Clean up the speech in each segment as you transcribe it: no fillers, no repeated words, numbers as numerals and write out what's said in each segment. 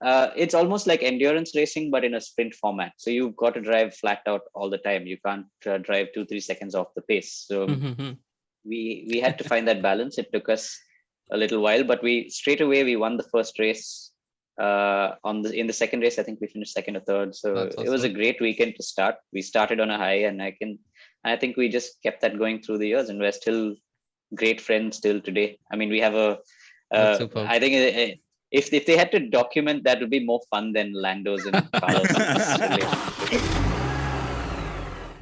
it's almost like endurance racing, but in a sprint format. So you've got to drive flat out all the time. You can't drive 2-3 seconds off the pace. So we had to find that balance. It took us a little while, but we straight away we won the first race. In the second race, I think we finished second or third. So That's it was a awesome. great weekend to start. We started on a high, and I think we just kept that going through the years, and we're still great friends till today. I mean, we have That's superb. I think if they had to document, that would be more fun than Lando's and Carlos's relationship.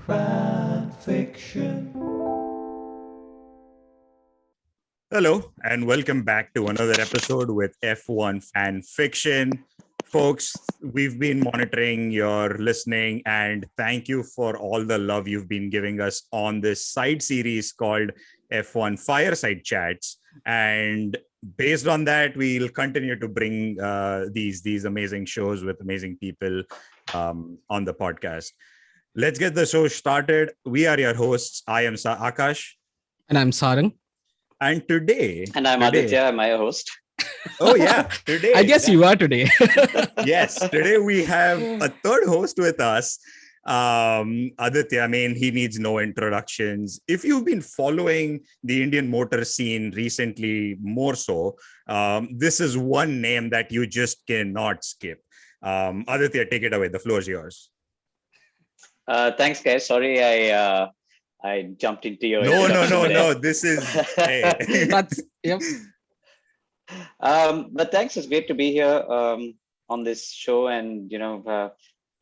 Fan fiction. Hello, and welcome back to another episode with F1 Fan Fiction. Folks, we've been monitoring your listening, and thank you for all the love you've been giving us on this side series called F1 Fireside Chats. And based on that, we'll continue to bring these amazing shows with amazing people on the podcast. Let's get the show started. We are your hosts. I am Akash. And I'm Sarang. And today... And I'm Aditya, I'm my host. Oh, yeah. Today. I guess you are today. Yes. Today we have a third host with us. Aditya, I mean, he needs no introductions. If you've been following the Indian motor scene recently, more so, this is one name that you just cannot skip. Aditya, take it away. The floor is yours. Thanks, guys. Sorry, I jumped into your No. This is hey. That's yep. But thanks. It's great to be here on this show, and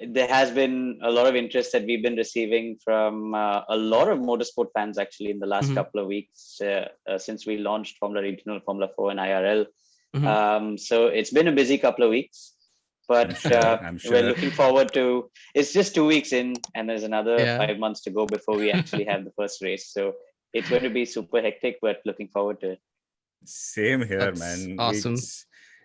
there has been a lot of interest that we've been receiving from a lot of motorsport fans actually in the last couple of weeks since we launched Formula Regional, Formula 4, and IRL. So it's been a busy couple of weeks. But I'm sure. We're looking forward to, it's just 2 weeks in, and there's another 5 months to go before we actually have the first race. So it's going to be super hectic, but looking forward to it. Same here, That's man. awesome.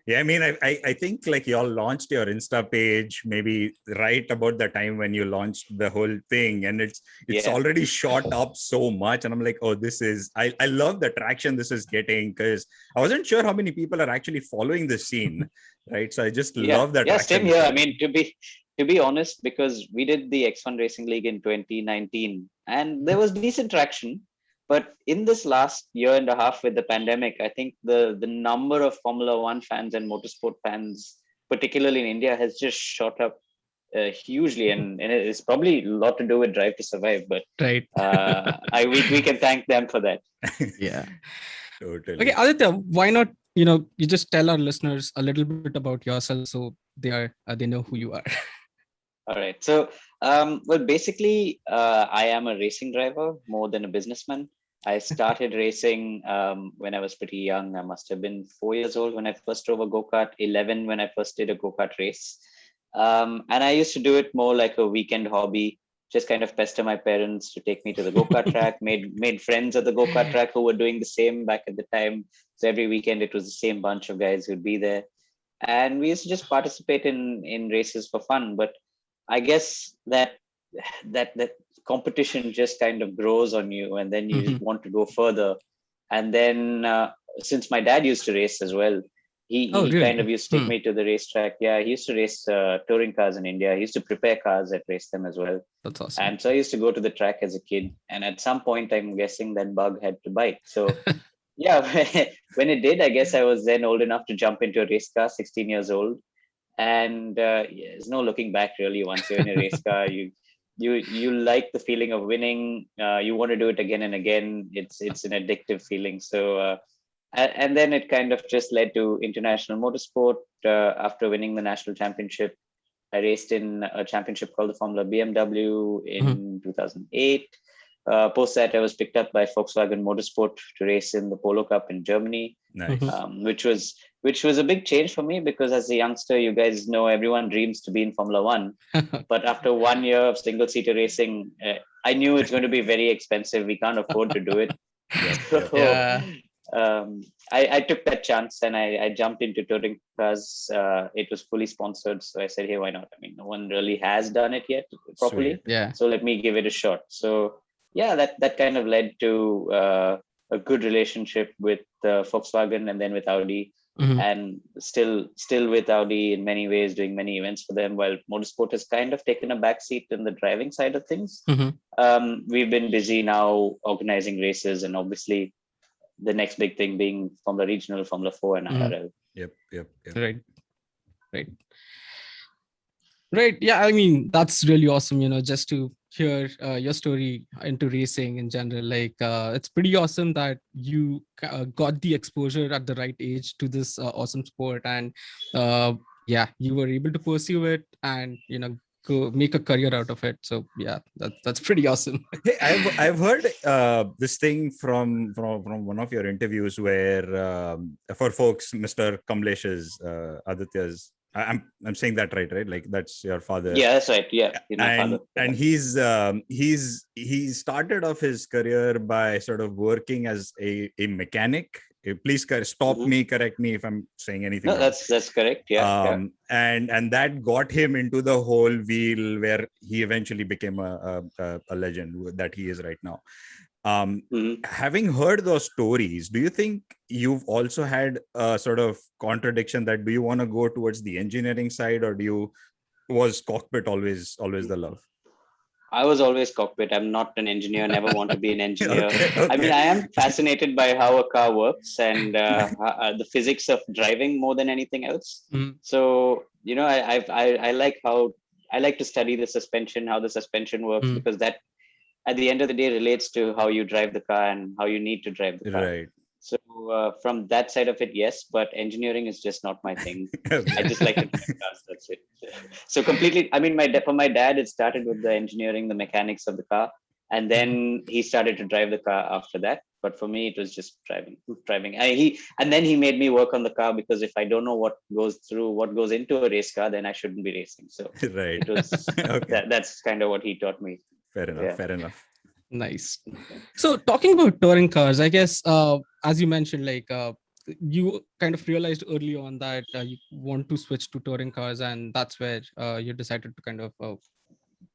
Yeah, I mean, I think like y'all launched your Insta page maybe right about the time when you launched the whole thing, and it's already shot up so much, and I'm like, oh, this is I love the traction this is getting, because I wasn't sure how many people are actually following the scene, right? So I just love that. Yeah, same here. I mean, to be honest, because we did the X1 Racing League in 2019, and there was decent traction. But in this last year and a half with the pandemic, I think the number of Formula One fans and motorsport fans, particularly in India, has just shot up hugely. And it's probably a lot to do with Drive to Survive. But right. we can thank them for that. Yeah. Totally. Okay, Aditya, why not, you just tell our listeners a little bit about yourself so they know who you are. All right. So, well, basically, I am a racing driver more than a businessman. I started racing when I was pretty young. I must have been 4 years old when I first drove a go-kart, 11 when I first did a go-kart race. And I used to do it more like a weekend hobby, just kind of pester my parents to take me to the go-kart track, made friends at the go-kart track who were doing the same back at the time. So every weekend, it was the same bunch of guys who'd be there. And we used to just participate in races for fun. But I guess that competition just kind of grows on you, and then you just want to go further. And then since my dad used to race as well, he really? kind of used to take me to the racetrack. Yeah, he used to race touring cars in India. He used to prepare cars and race them as well. That's awesome. And so I used to go to the track as a kid. And at some point, I'm guessing that bug had to bite. So yeah, when it did, I guess I was then old enough to jump into a race car, 16 years old. And there's no looking back really. Once you're in a race car, you like the feeling of winning. You want to do it again and again. It's an addictive feeling. So and then it kind of just led to international motorsport. After winning the national championship, I raced in a championship called the Formula BMW in 2008. Post that, I was picked up by Volkswagen Motorsport to race in the Polo Cup in Germany. Nice. Which was a big change for me, because as a youngster, you guys know everyone dreams to be in Formula One. But after 1 year of single-seater racing, I knew it's going to be very expensive. We can't afford to do it. I took that chance, and I jumped into touring cars. It was fully sponsored. So I said, hey, why not? I mean, no one really has done it yet properly. Sweet. Yeah. So let me give it a shot. So yeah, that kind of led to a good relationship with Volkswagen and then with Audi. and still with Audi in many ways, doing many events for them, while motorsport has kind of taken a backseat in the driving side of things. We've been busy now organizing races, and obviously the next big thing being Formula Regional, Formula 4 and IRL. Yep. Right. Yeah. I mean, that's really awesome, just to hear your story into racing in general. Like, it's pretty awesome that you got the exposure at the right age to this awesome sport. And yeah, you were able to pursue it and, go make a career out of it. So yeah, that's pretty awesome. Hey, I've heard this thing from one of your interviews where for folks, Mr. Kamlesh is Aditya's. I'm saying that right? Like that's your father. Yeah, that's right. Yeah, he's my and father. and he started off his career by sort of working as a mechanic. Please stop me, correct me if I'm saying anything No, wrong. that's correct. Yeah. And that got him into the whole wheel where he eventually became a legend that he is right now. Having heard those stories, do you think you've also had a sort of contradiction that do you want to go towards the engineering side, or was cockpit always the love? I was always cockpit. I'm not an engineer, never want to be an engineer. Okay. I mean, I am fascinated by how a car works and the physics of driving more than anything else. So, I like to study the suspension, how the suspension works, because that at the end of the day relates to how you drive the car and how you need to drive the car. Right. So from that side of it, yes, but engineering is just not my thing. Okay. I just like to drive cars. That's it. So completely. I mean, for my dad, it started with the engineering, the mechanics of the car, and then he started to drive the car after that. But for me, it was just driving. And then he made me work on the car, because if I don't know what goes into a race car, then I shouldn't be racing. So Right. it was Okay. that's kind of what he taught me. Fair enough. Nice. So talking about touring cars, I guess, as you mentioned, like you kind of realized early on that you want to switch to touring cars, and that's where you decided to kind of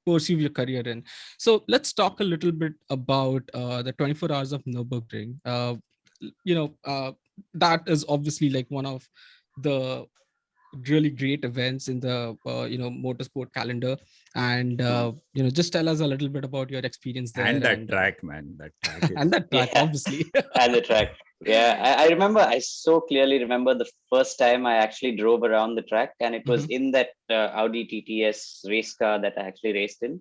pursue your career in. So let's talk a little bit about the 24 hours of Nürburgring. That is obviously like one of the really great events in the motorsport calendar, and just tell us a little bit about your experience there And that track, man, that track and that track, Yeah. obviously. And the track. Yeah, I so clearly remember the first time I actually drove around the track, and it was in that Audi TTS race car that I actually raced in.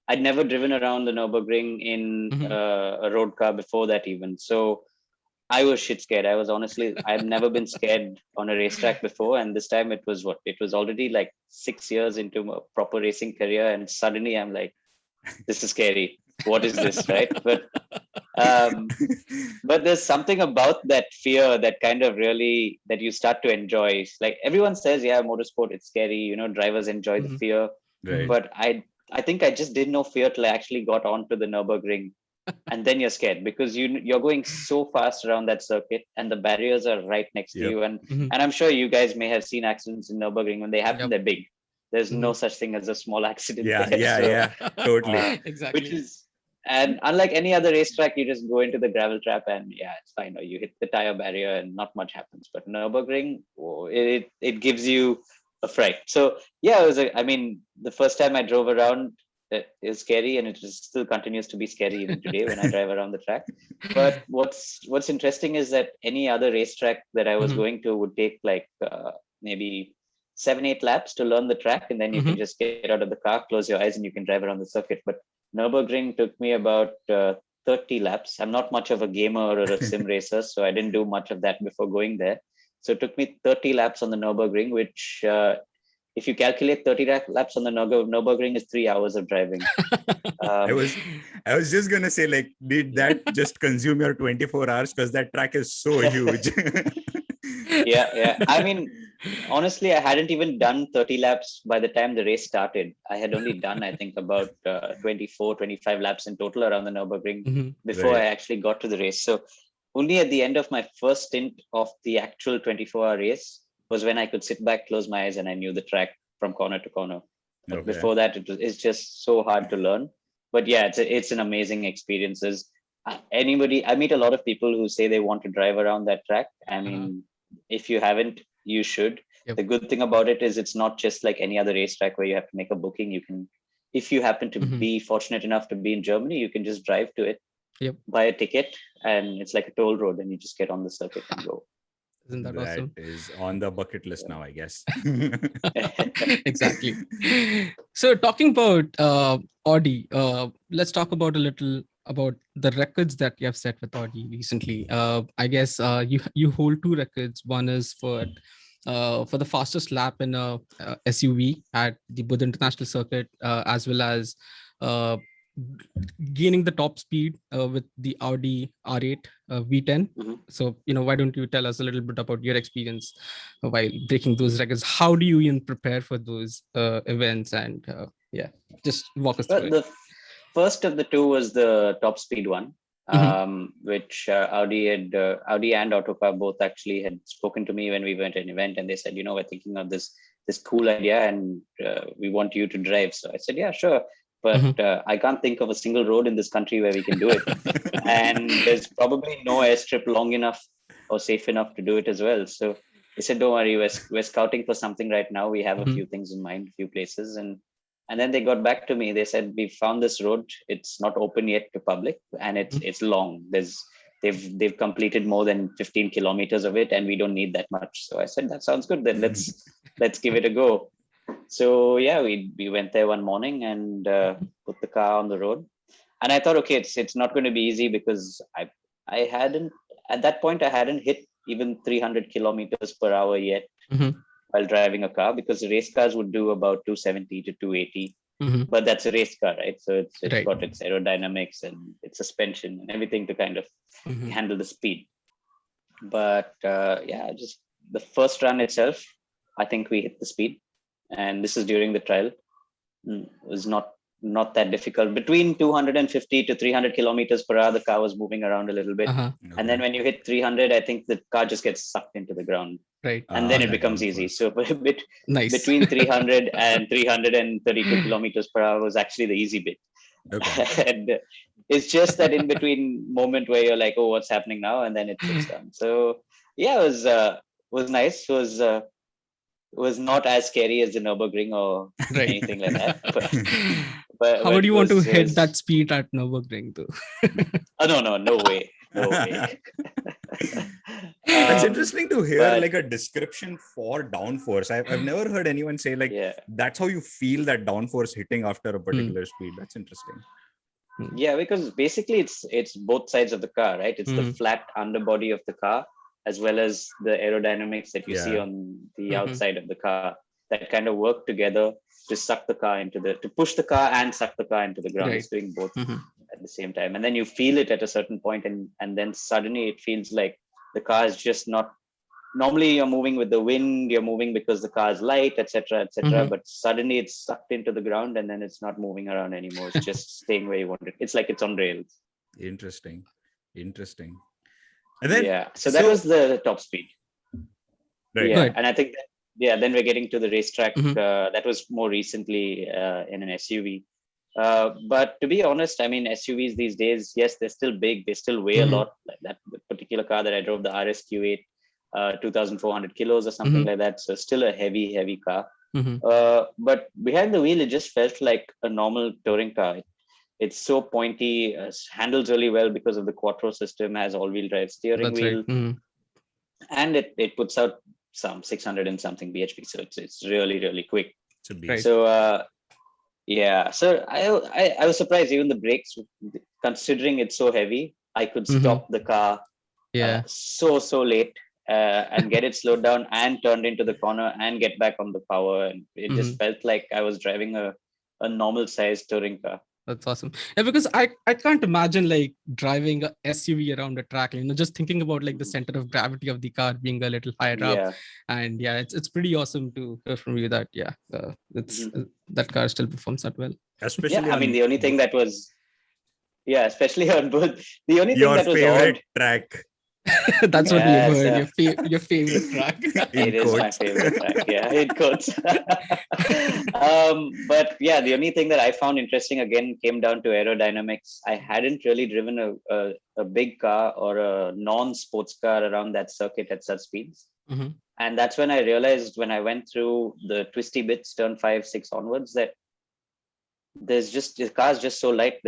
I'd never driven around the Nürburgring in a road car before that even. So I was shit scared. I've never been scared on a racetrack before. And this time it was already like 6 years into a proper racing career. And suddenly I'm like, this is scary. What is this? Right. But there's something about that fear that kind of really, that you start to enjoy. It's like everyone says, yeah, motorsport, it's scary. Drivers enjoy the fear. Right. But I think I just didn't know fear till I actually got onto the Nürburgring. And then you're scared because you're going so fast around that circuit, and the barriers are right next to you. And I'm sure you guys may have seen accidents in Nürburgring. When they happen, they're big. There's no such thing as a small accident. Yeah, totally. Exactly. And unlike any other racetrack, you just go into the gravel trap and it's fine. Or you hit the tire barrier and not much happens. But Nürburgring, it gives you a fright. So yeah, the first time I drove around, it is scary, and it still continues to be scary even today when I drive around the track. But what's interesting is that any other racetrack that I was going to would take like maybe 7-8 laps to learn the track, and then you can just get out of the car, close your eyes, and you can drive around the circuit. But Nürburgring took me about 30 laps. I'm not much of a gamer or a sim racer, so I didn't do much of that before going there. So it took me 30 laps on the Nürburgring, which if you calculate 30 laps on the Nürburgring is 3 hours of driving. I was just gonna say, like, did that just consume your 24 hours? Because that track is so huge. Yeah. I mean, honestly, I hadn't even done 30 laps by the time the race started. I had only done, I think, about 24, 25 laps in total around the Nürburgring before I actually got to the race. So only at the end of my first stint of the actual 24-hour race was when I could sit back, close my eyes, and I knew the track from corner to corner. But before that, it's just so hard to learn. But yeah, it's an amazing experience. I meet a lot of people who say they want to drive around that track. I mean, if you haven't, you should. Yep. The good thing about it is it's not just like any other racetrack where you have to make a booking. You can, if you happen to Mhm. be fortunate enough to be in Germany, you can just drive to it, Yep. buy a ticket, and it's like a toll road, and you just get on the circuit and go. Isn't that That awesome? is on the bucket list now, I guess. Exactly. So talking about Audi, let's talk about a little about the records that you have set with Audi recently. I guess you hold two records. One is for the fastest lap in a SUV at the Buddha International Circuit, as well as uh, gaining the top speed with the Audi R8 V10. Mhm. So, why don't you tell us a little bit about your experience while breaking those records? How do you even prepare for those events? And just walk us through Well, it. the first of the two was the top speed one, which Audi and Autocar both actually had spoken to me when we went to an event, and they said, we're thinking of this cool idea, and we want you to drive. So I said, yeah, sure, but I can't think of a single road in this country where we can do it, and there's probably no airstrip long enough or safe enough to do it as well. So they said, don't worry, we're scouting for something right now. We have a few things in mind, a few places, and then they got back to me. They said, we found this road. It's not open yet to public, and it's long. They've completed more than 15 kilometers of it, and we don't need that much. So I said, that sounds good. Then let's give it a go. So yeah, we went there one morning and put the car on the road. And I thought, okay, it's not going to be easy because I hadn't at that point I hadn't hit even 300 kilometers per hour yet while driving a car, because race cars would do about 270 to 280. But that's a race car, right? So it's Right. got its aerodynamics and its suspension and everything to kind of handle the speed. But just the first run itself, I think we hit the speed, and this is during the trial. It was not that difficult. Between 250 to 300 kilometers per hour, the car was moving around a little bit. And then when you hit 300, I think the car just gets sucked into the ground. Right. And then it that becomes easy. downforce. So Nice. between 300 and 332 kilometers per hour was actually the easy bit. Okay. And it's just that in between moment where you're like, oh, what's happening now? And then it's done. So yeah, it was nice. It was not as scary as the Nurburgring or Right. anything like that. But How would you want to hit was, that speed at Nürburgring, though? Oh, no way. No way. That's interesting to hear, but- like a description for downforce. I've never heard anyone say like that's how you feel that downforce hitting after a particular speed. That's interesting. Yeah, because basically it's both sides of the car, right? It's the flat underbody of the car as well as the aerodynamics that you see on the outside of the car that kind of work together to suck the car to push the car and suck the car into the ground. Right. It's doing both at the same time. And then you feel it at a certain point, and then suddenly it feels like the car is just not. Normally you're moving with the wind, you're moving because the car is light, etc., but suddenly it's sucked into the ground and then it's not moving around anymore. It's just staying where you want it. It's like it's on rails. Interesting. And then so that was the top speed. Right. Yeah, Good. and I think then we're getting to the racetrack. That was more recently in an SUV. But to be honest, I mean, SUVs these days, yes, they're still big. They still weigh a lot. Like that particular car that I drove, the RSQ8, 2,400 kilos or something like that. So still a heavy car. But behind the wheel, it just felt like a normal touring car. It's so pointy, handles really well because of the Quattro system, has all-wheel drive steering wheel, and it puts out some 600 and something bhp. So it's really quick. It's a beast. Right. So so I was surprised. Even the brakes, considering it's so heavy, I could stop the car so late and get it slowed down and turned into the corner and get back on the power. And it just felt like I was driving a normal sized touring car. That's awesome. Yeah, because I can't imagine like driving a SUV around a track, just thinking about like the center of gravity of the car being a little higher up. And it's pretty awesome to hear from you that that car still performs that well. Especially I mean, the only thing that was especially on both, the only your thing that was favorite odd, track. That's what we've heard. Your favorite track. It is my favorite track. Yeah, in quotes. But the only thing that I found interesting again came down to aerodynamics. I hadn't really driven a big car or a non-sports car around that circuit at such speeds. Mhm. And that's when I realized, when I went through the twisty bits, turn 5, 6 onwards, that the car's just so light.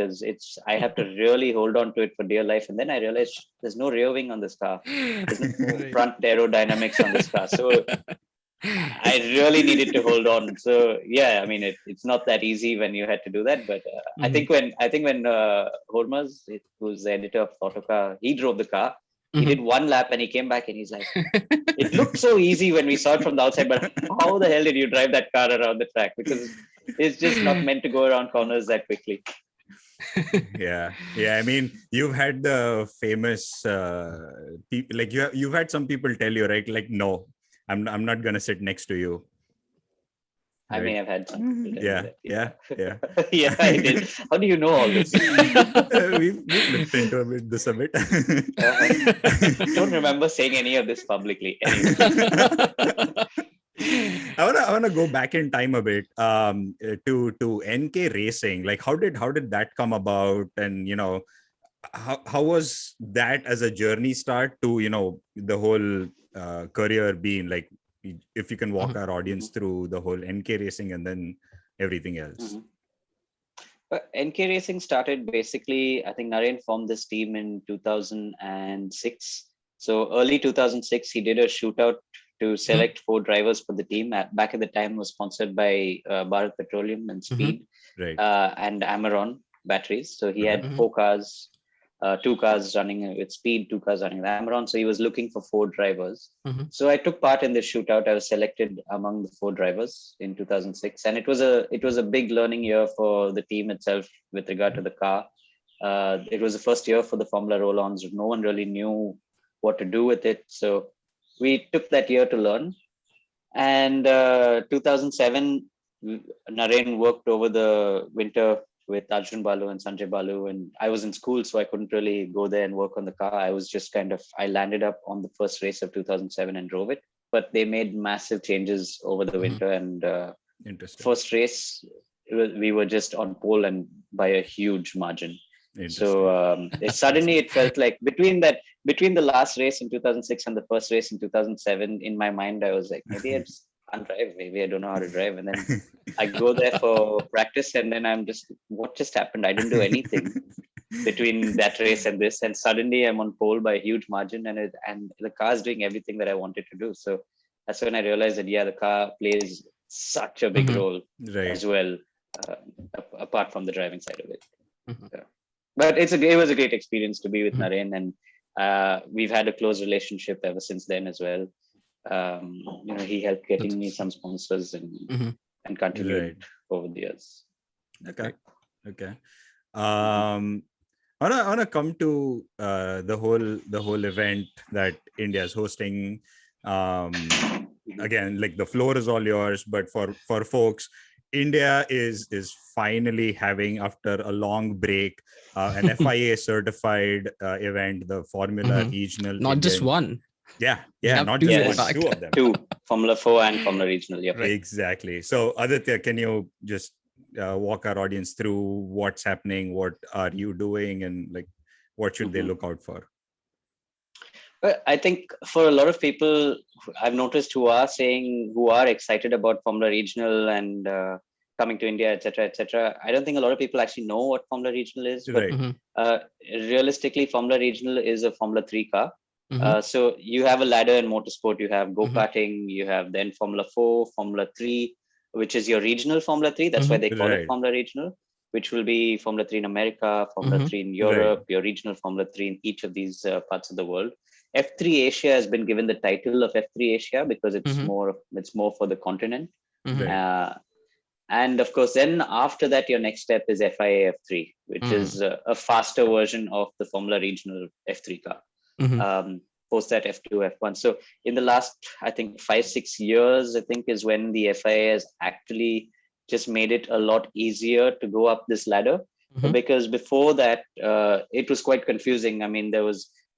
I have to really hold on to it for dear life. And then I realized there's no rear wing on this car. There's no Right. front aerodynamics on this car. So I really needed to hold on. So yeah, I mean, it's not that easy when you had to do that. But I think when Hormuz, who's the editor of Autocar, he drove the car. He did one lap and he came back and he's like, it looked so easy when we saw it from the outside, but how the hell did you drive that car around the track? Because it's just not meant to go around corners that quickly. Yeah. I mean, you've had the famous people, like you've had some people tell you, right? Like, no, I'm not gonna sit next to you. I may have had some people tell me that. Yeah. Yeah, I did. How do you know all this? We've looked into this a bit. Don't remember saying any of this publicly. Anyway. I wanna go back in time a bit to NK Racing. Like, how did that come about? And how was that as a journey start to the whole career being like? If you can walk our audience through the whole NK Racing and then everything else. NK Racing started basically, I think Naren formed this team in 2006. So early 2006, he did a shootout to select 4 drivers for the team. Back at the time, was sponsored by Bharat Petroleum and Speed, right, and Amaron batteries. So he had 4 cars, 2 cars running with Speed, 2 cars running with Amaron. So he was looking for 4 drivers. So I took part in this shootout. I was selected among the 4 drivers in 2006, and it was a big learning year for the team itself with regard to the car. It was the first year for the Formula Roll-Ons. No one really knew what to do with it. So we took that year to learn. And 2007, Naren worked over the winter with Arjun Balu and Sanjay Balu, and I was in school, so I couldn't really go there and work on the car. I was just I landed up on the first race of 2007 and drove it, but they made massive changes over the winter. And first race, we were just on pole and by a huge margin. So suddenly it felt like between the last race in 2006 and the first race in 2007, in my mind, I was like, maybe I just can't drive. Maybe I don't know how to drive. And then I go there for practice, and then I'm just, what just happened? I didn't do anything between that race and this. And suddenly I'm on pole by a huge margin, and the car is doing everything that I wanted to do. So that's when I realized that, the car plays such a big role as well, apart from the driving side of it. But it was a great experience to be with Naren, and we've had a close relationship ever since then as well. He helped getting me some sponsors and continued over the years. Okay. I wanna come to the whole event that India is hosting. Again, like, the floor is all yours, but for folks, India is finally having, after a long break, an FIA certified event, the Formula Regional. Not just one. Yeah, not just one, 2 of them. 2, Formula 4 and Formula Regional. Yeah, right. Exactly. So Aditya, can you just walk our audience through what's happening? What are you doing? And like, what should they look out for? Well, I think for a lot of people I've noticed who are excited about Formula Regional and coming to India, etc., I don't think a lot of people actually know what Formula Regional is. But realistically, Formula Regional is a Formula 3 car. So you have a ladder in motorsport. You have go-karting. You have then Formula 4, Formula 3, which is your regional Formula 3. That's why they call it Formula Regional, which will be Formula 3 in America, Formula 3 in Europe, your regional Formula 3 in each of these parts of the world. F3 Asia has been given the title of F3 Asia because it's more for the continent. And of course, then after that, your next step is FIA F3, which is a faster version of the Formula Regional F3 car. Post that F2, F1. So in the last, I think 5-6 years, I think is when the FIA has actually just made it a lot easier to go up this ladder. Because before that, it was quite confusing. I mean,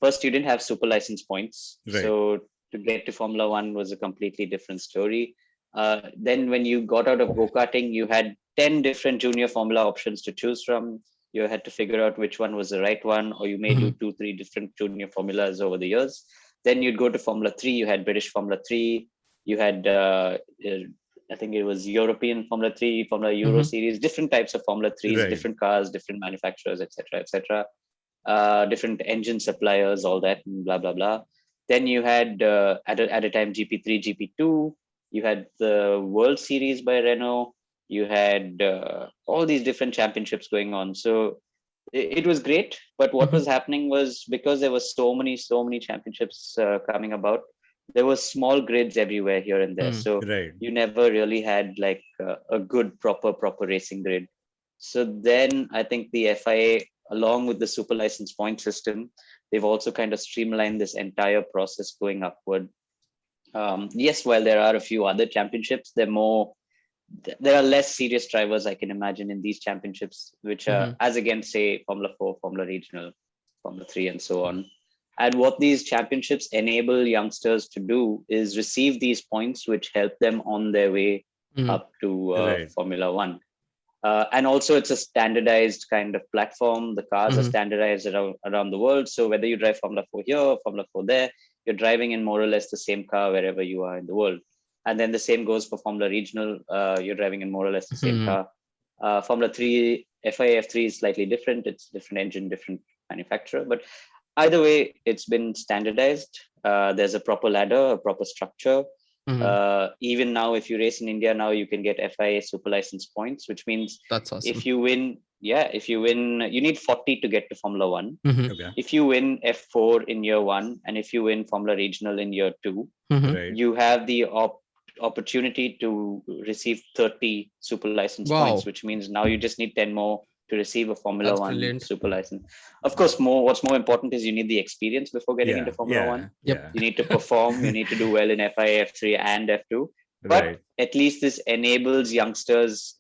first, you didn't have super license points. So to get to Formula 1 was a completely different story. Then when you got out of go-karting, you had 10 different junior Formula options to choose from. You had to figure out which one was the right one, or you may do 2-3 different junior formulas over the years. Then you'd go to Formula 3. You had British Formula 3. You had, I think it was European Formula 3, Formula Euro Series, different types of Formula 3s, different cars, different manufacturers, etc. Different engine suppliers, all that, and blah, blah, blah. Then you had, at a time, GP3, GP2. You had the World Series by Renault. You had all these different championships going on. So it was great. But what was happening was, because there were so many championships coming about, there were small grids everywhere here and there. So you never really had like a good, proper racing grid. So then I think the FIA, along with the super license point system, they've also kind of streamlined this entire process going upward. Yes, while there are a few other championships, there are less serious drivers, I can imagine, in these championships, which are, as against, say, Formula 4, Formula Regional, Formula 3, and so on. And what these championships enable youngsters to do is receive these points, which help them on their way up to Formula 1. And also, it's a standardized kind of platform. The cars are standardized around the world. So whether you drive Formula 4 here or Formula 4 there, you're driving in more or less the same car wherever you are in the world. And then the same goes for Formula Regional. You're driving in more or less the same car. Formula 3, FIA F3 is slightly different. It's different engine, different manufacturer. But either way, it's been standardized. There's a proper ladder, a proper structure. Even now, if you race in India now, you can get FIA super license points, which means that's awesome. If you win, you need 40 to get to Formula 1. If you win F4 in year 1, and if you win Formula Regional in year 2, you have the opportunity to receive 30 super license points, which means now you just need 10 more to receive a Formula 1 super license. Of course, what's more important is you need the experience before getting into Formula 1. You need to perform, you need to do well in FIA, F3 and F2. But at least this enables youngsters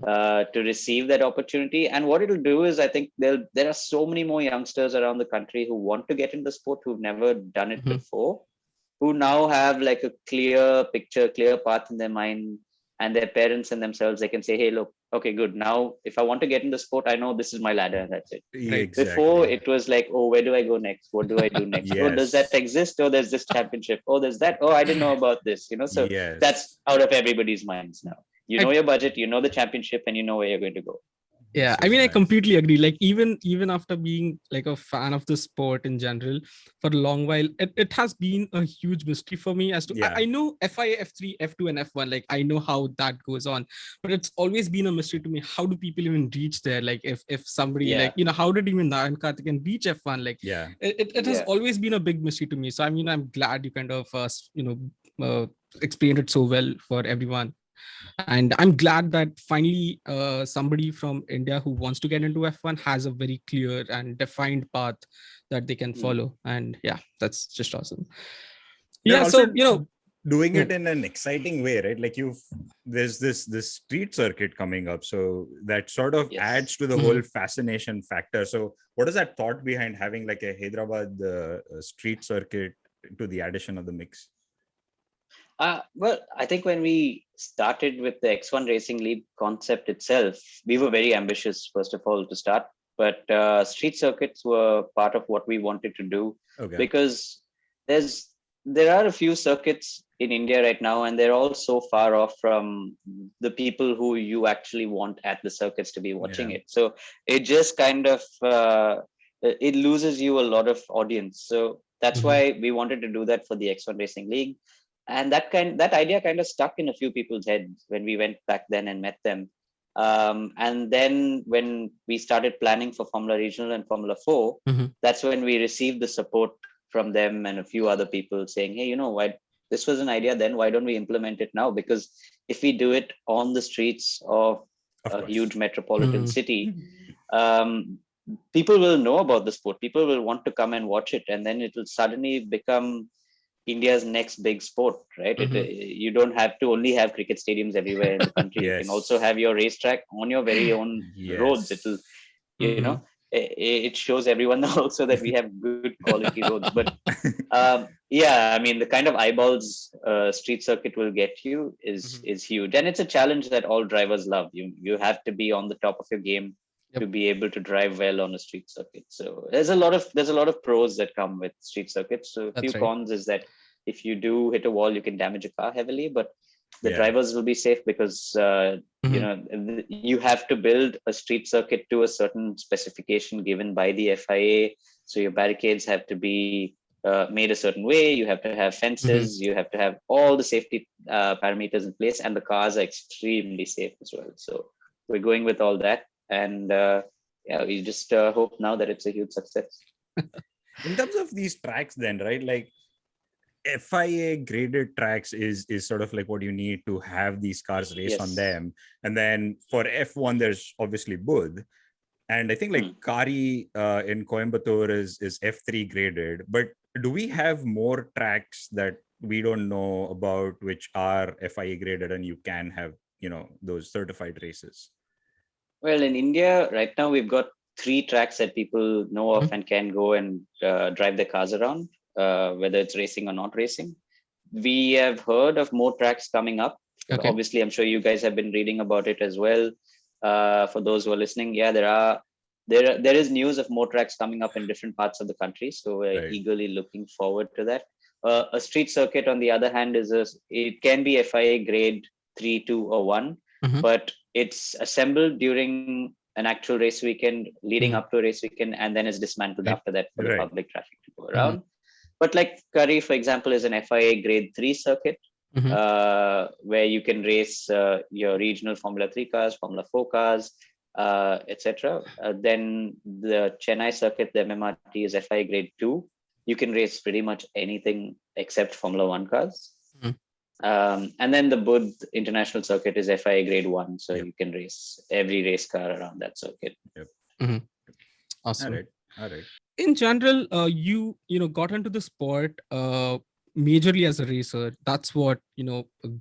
to receive that opportunity. And what it'll do is, I think there are so many more youngsters around the country who want to get into the sport, who've never done it before, who now have like a clear picture, clear path in their mind, and their parents and themselves, they can say, hey, look, okay, good. Now, if I want to get in the sport, I know this is my ladder and that's it. Exactly. Before, it was like, oh, where do I go next? What do I do next? Oh, does that exist? Oh, there's this championship. Oh, there's that. Oh, I didn't know about this. So that's out of everybody's minds now. You know your budget, you know the championship, and you know where you're going to go. Yeah, I mean, I completely agree. Like even after being like a fan of the sport in general for a long while, it has been a huge mystery for me as to I know FIA, F3, F2, and F1. Like I know how that goes on, but it's always been a mystery to me. How do people even reach there? Like if somebody like how did even Nayan Karthikeyan reach F1? Like it has always been a big mystery to me. So I mean, I'm glad you kind of explained it so well for everyone. And I'm glad that finally somebody from India who wants to get into F1 has a very clear and defined path that they can follow. And that's just awesome. So doing it in an exciting way, right? Like there's this street circuit coming up, so that sort of adds to the whole fascination factor. So what is that thought behind having like a Hyderabad street circuit to the addition of the mix? Well, I think when we started with the X1 Racing League concept itself, we were very ambitious, first of all, to start. But street circuits were part of what we wanted to do because there are a few circuits in India right now, and they're all so far off from the people who you actually want at the circuits to be watching it. So it just kind of it loses you a lot of audience. So that's why we wanted to do that for the X1 Racing League. And that idea kind of stuck in a few people's heads when we went back then and met them. And then when we started planning for Formula Regional and Formula 4, that's when we received the support from them and a few other people saying, hey, why this was an idea then, why don't we implement it now? Because if we do it on the streets of a huge metropolitan city, people will know about the sport. People will want to come and watch it. And then it will suddenly become India's next big sport, right? You don't have to only have cricket stadiums everywhere in the country. You can also have your racetrack on your very own roads. It'll, it shows everyone also that we have good quality roads. But I mean, the kind of eyeballs street circuit will get you is huge, and it's a challenge that all drivers love. You have to be on the top of your game to be able to drive well on a street circuit. So there's a lot of pros that come with street circuits. So a That's few right. cons is that if you do hit a wall, you can damage a car heavily, but the Yeah. drivers will be safe because you have to build a street circuit to a certain specification given by the FIA. So your barricades have to be made a certain way. You have to have fences. You have to have all the safety parameters in place, and the cars are extremely safe as well. So we're going with all that, and we just hope now that it's a huge success. In terms of these tracks, then, right? Like FIA graded tracks is sort of like what you need to have these cars race on Yes. them. And then for F1, there's obviously Budh. And I think like Kari in Coimbatore is F3 graded. But do we have more tracks that we don't know about which are FIA graded and you can have, those certified races? Well, in India right now, we've got 3 tracks that people know of and can go and drive their cars around, whether it's racing or not racing. We have heard of more tracks coming up. Okay. Obviously, I'm sure you guys have been reading about it as well. For those who are listening, there is news of more tracks coming up in different parts of the country. So we're eagerly looking forward to that. A street circuit, on the other hand, it can be FIA grade 3, 2, or 1, but it's assembled during an actual race weekend, leading up to a race weekend, and then is dismantled after that for the public traffic to go around. But like Curry, for example, is an FIA grade 3 circuit, where you can race your regional Formula 3 cars, Formula 4 cars, etc. Then the Chennai circuit, the MMRT, is FIA grade 2. You can race pretty much anything except Formula 1 cars. And then the Budh International Circuit is FIA grade 1. So you can race every race car around that circuit. Awesome. All right. In general, you got into the sport majorly as a racer. That's what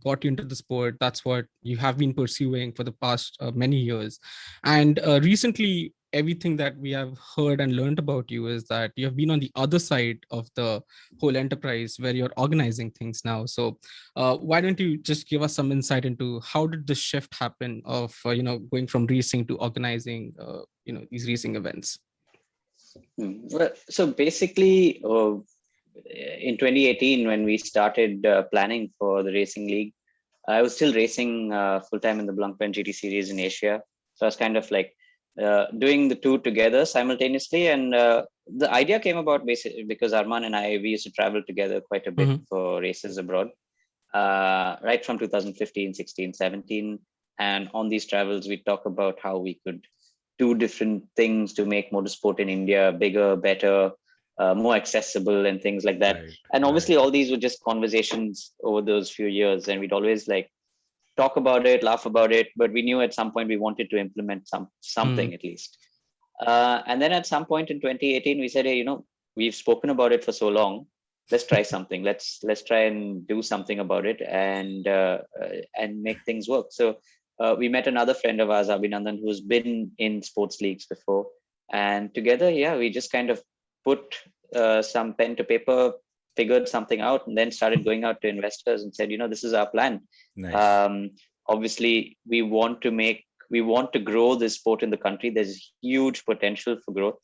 got you into the sport. That's what you have been pursuing for the past many years. And recently, everything that we have heard and learned about you is that you have been on the other side of the whole enterprise, where you're organizing things now. So why don't you just give us some insight into how did the shift happen of going from racing to organizing these racing events? Well, so basically, in 2018, when we started planning for the racing league, I was still racing full-time in the Blancpain GT Series in Asia. So I was kind of like doing the two together simultaneously. And the idea came about basically because Arman and I, we used to travel together quite a bit for races abroad, right from 2015, 16, 17. And on these travels, we talk about how we could do different things to make motorsport in India bigger, better, more accessible, and things like that. And obviously, all these were just conversations over those few years, and we'd always like talk about it, laugh about it. But we knew at some point we wanted to implement something at least. And then at some point in 2018, we said, hey, we've spoken about it for so long. Let's try something. Let's try and do something about it and make things work. So we met another friend of ours, Abhinandan, who's been in sports leagues before. And together, we just kind of put some pen to paper, figured something out, and then started going out to investors and said, this is our plan. Nice. Obviously, we want to grow this sport in the country. There's huge potential for growth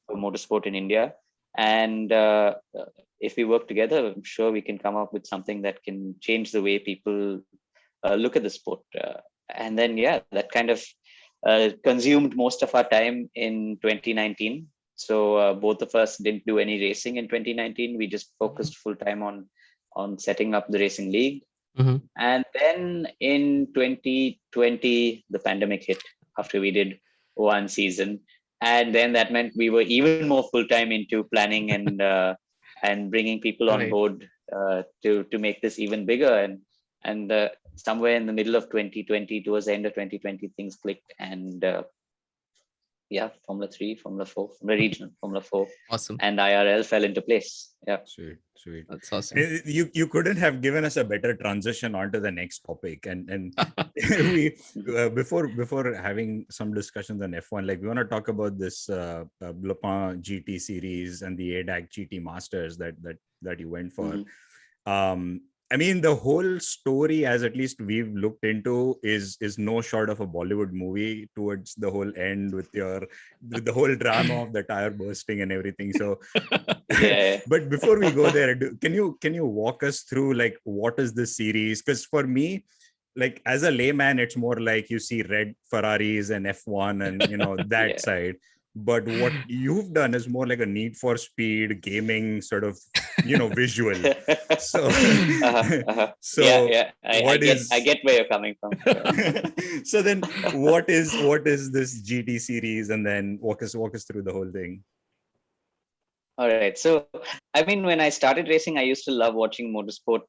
for motorsport in India. And if we work together, I'm sure we can come up with something that can change the way people look at the sport. And then, that kind of consumed most of our time in 2019. So both of us didn't do any racing in 2019. We just focused full time on setting up the racing league. And then in 2020, the pandemic hit after we did one season. And then that meant we were even more full time into planning and bringing people on board to make this even bigger. And somewhere in the middle of 2020, towards the end of 2020, things clicked. And Formula 3, Formula 4, Formula Regional, Formula 4. Awesome. And IRL fell into place. Yeah. Sweet. That's awesome. You couldn't have given us a better transition onto the next topic. And we before having some discussions on F1, like we want to talk about this Blancpain GT Series and the ADAC GT Masters that you went for. I mean, the whole story, as at least we've looked into, is no short of a Bollywood movie towards the whole end with the whole drama of the tire bursting and everything. So, Yeah. but before we go there, can you walk us through like what is this series? Because for me, like as a layman, it's more like you see red Ferraris and F1 and that Yeah. side. But what you've done is more like a Need for Speed gaming sort of visual. So so yeah. I get where you're coming from. so then what is this GT series, and then walk us through the whole thing. All right. So, I mean, when I started racing, I used to love watching motorsport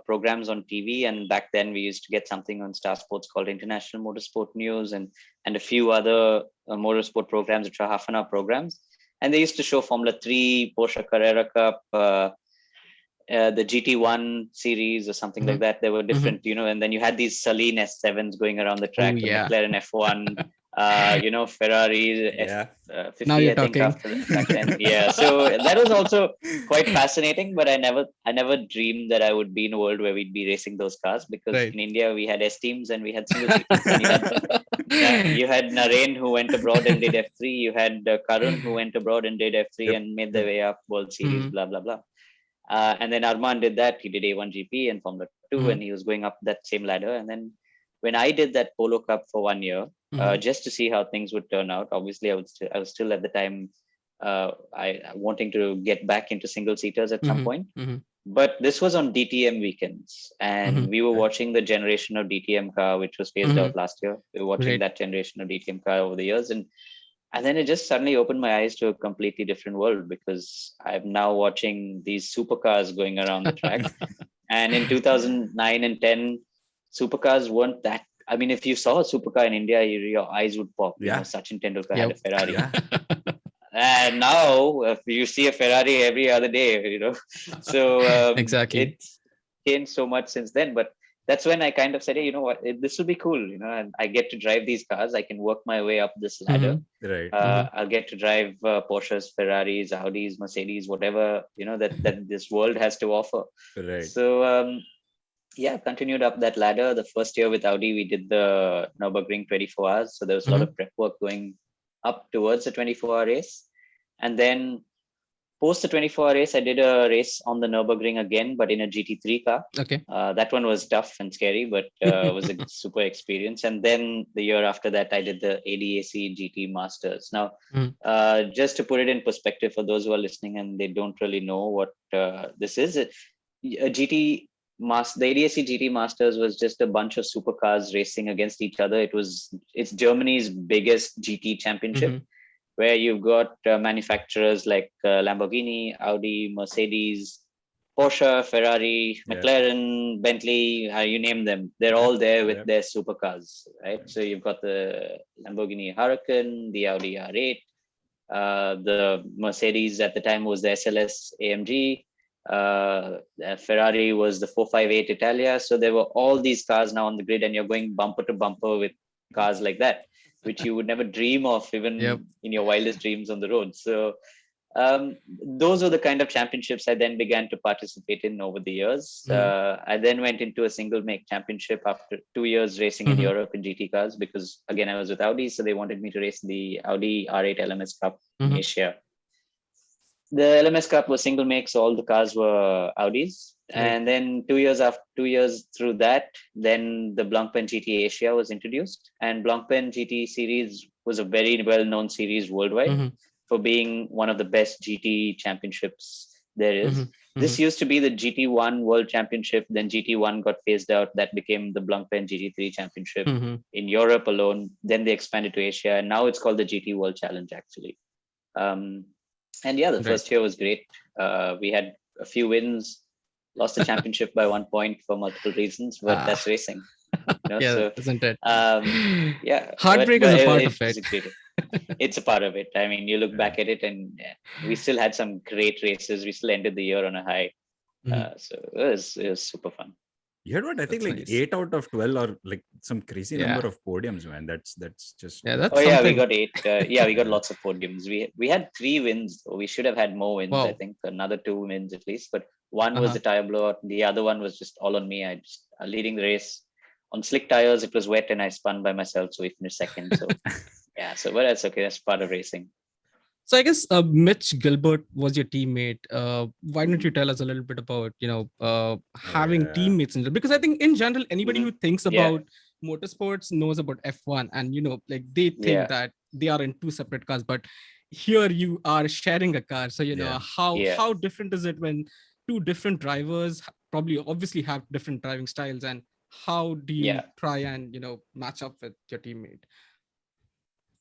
programs on TV. And back then, we used to get something on Star Sports called International Motorsport News and a few other motorsport programs, which are half-an-hour programs. And they used to show Formula 3, Porsche Carrera Cup, the GT1 series or something like that. There were different, and then you had these Saleen S7s going around the track, the McLaren F1. Ferrari F50, now you're I think, talking. after back then. Yeah, so that was also quite fascinating. But I never dreamed that I would be in a world where we'd be racing those cars, because in India we had S teams and we had single seaters. You had Naren, who went abroad and did F3. You had Karun, who went abroad and did F3 and made their way up World Series, blah blah blah. And then Arman did that. He did A1GP and Formula 2, and he was going up that same ladder. And then when I did that Polo Cup for 1 year, just to see how things would turn out. Obviously, I was still at the time I wanting to get back into single seaters at some point. But this was on DTM weekends, and we were watching the generation of DTM car, which was phased out last year. We were watching that generation of DTM car over the years, and then it just suddenly opened my eyes to a completely different world, because I'm now watching these supercars going around the track. And in 2009 and 10, supercars weren't that. I mean, if you saw a supercar in India, your eyes would pop. Yeah. Sachin Tendulkar had a Ferrari. And now you see a Ferrari every other day, So exactly. It's changed so much since then. But that's when I kind of said, hey, you know what, this will be cool, and I get to drive these cars. I can work my way up this ladder. Right. I'll get to drive Porsches, Ferraris, Audis, Mercedes, whatever, that this world has to offer. Right. So, continued up that ladder. The first year with Audi, we did the Nurburgring 24 hours. So there was a lot of prep work going up towards the 24-hour race. And then post the 24-hour race, I did a race on the Nürburgring again, but in a GT3 car. Okay. That one was tough and scary, but it was a super experience. And then the year after that, I did the ADAC GT Masters. Now, just to put it in perspective for those who are listening and they don't really know what this is, the ADAC GT Masters was just a bunch of supercars racing against each other. It's Germany's biggest GT championship, where you've got manufacturers like Lamborghini, Audi, Mercedes, Porsche, Ferrari, McLaren, Bentley, you name them. They're all there with their supercars, right? So you've got the Lamborghini Huracan, the Audi R8, the Mercedes at the time was the SLS AMG, Ferrari was the 458 Italia. So there were all these cars now on the grid, and you're going bumper to bumper with cars like that, which you would never dream of even in your wildest dreams on the road. So those were the kind of championships I then began to participate in over the years. I then went into a single make championship after 2 years racing in Europe in GT cars, because again, I was with Audi. So they wanted me to race in the Audi R8 LMS Cup in Asia. The LMS Cup was single make, so all the cars were Audis. And then 2 years through that, then the Blancpain GT Asia was introduced. And Blancpain GT Series was a very well-known series worldwide for being one of the best GT championships there is. This used to be the GT1 World Championship. Then GT1 got phased out. That became the Blancpain GT3 Championship in Europe alone. Then they expanded to Asia. And now it's called the GT World Challenge, actually. The first year was great. We had a few wins, lost the championship by 1 point for multiple reasons, but that's racing. Isn't it? Heartbreak is a part of it. It's a part of it. I mean, you look back at it, and we still had some great races. We still ended the year on a high. So it was super fun. You had what? I think That's like nice. 8 out of 12 or like some crazy Yeah. number of podiums, man. That's just Yeah, that's Oh yeah, we something. got 8. Yeah, we got lots of podiums. We had 3 wins. We should have had more wins. I Wow. think another 2 wins at least. But one was Uh-huh. the tire blowout. The other one was just all on me. I just leading the race on slick tires. It was wet and I spun by myself, so we finished second. So yeah, so but that's okay. That's part of racing. So I guess Mitch Gilbert was your teammate. Why don't you tell us a little bit about having yeah. teammates in general? Because I think in general, anybody Mhm. who thinks Yeah. about motorsports knows about F1, and like they think Yeah. that they are in 2 separate cars, but here you are sharing a car. So Yeah. Yeah. how different is it when 2 different drivers probably obviously have different driving styles, and how do you Yeah. try and match up with your teammate?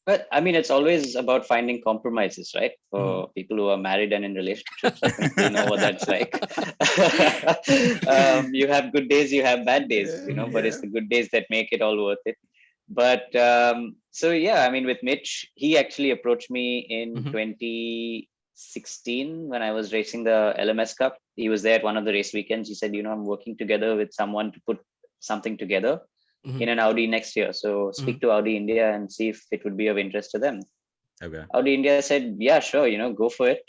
But I mean, it's always about finding compromises, right? For people who are married and in relationships, I think we know what that's like. You have good days, you have bad days, but it's the good days that make it all worth it. But so yeah, I mean, with Mitch, he actually approached me in 2016 when I was racing the LMS Cup. He was there at one of the race weekends. He said, I'm working together with someone to put something together in an Audi next year. So speak to Audi India and see if it would be of interest to them. Okay. Audi India said, yeah, sure, go for it.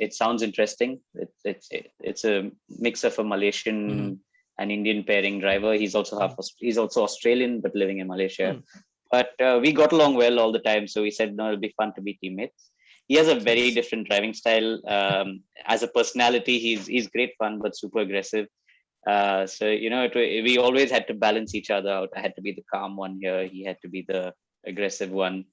It sounds interesting. It's a mix of a Malaysian and Indian pairing driver. He's also Australian, but living in Malaysia. But we got along well all the time. So we said, no, it'll be fun to be teammates. He has a very different driving style. As a personality, he's great fun, but super aggressive. So we always had to balance each other out. I had to be the calm one here. He had to be the aggressive one.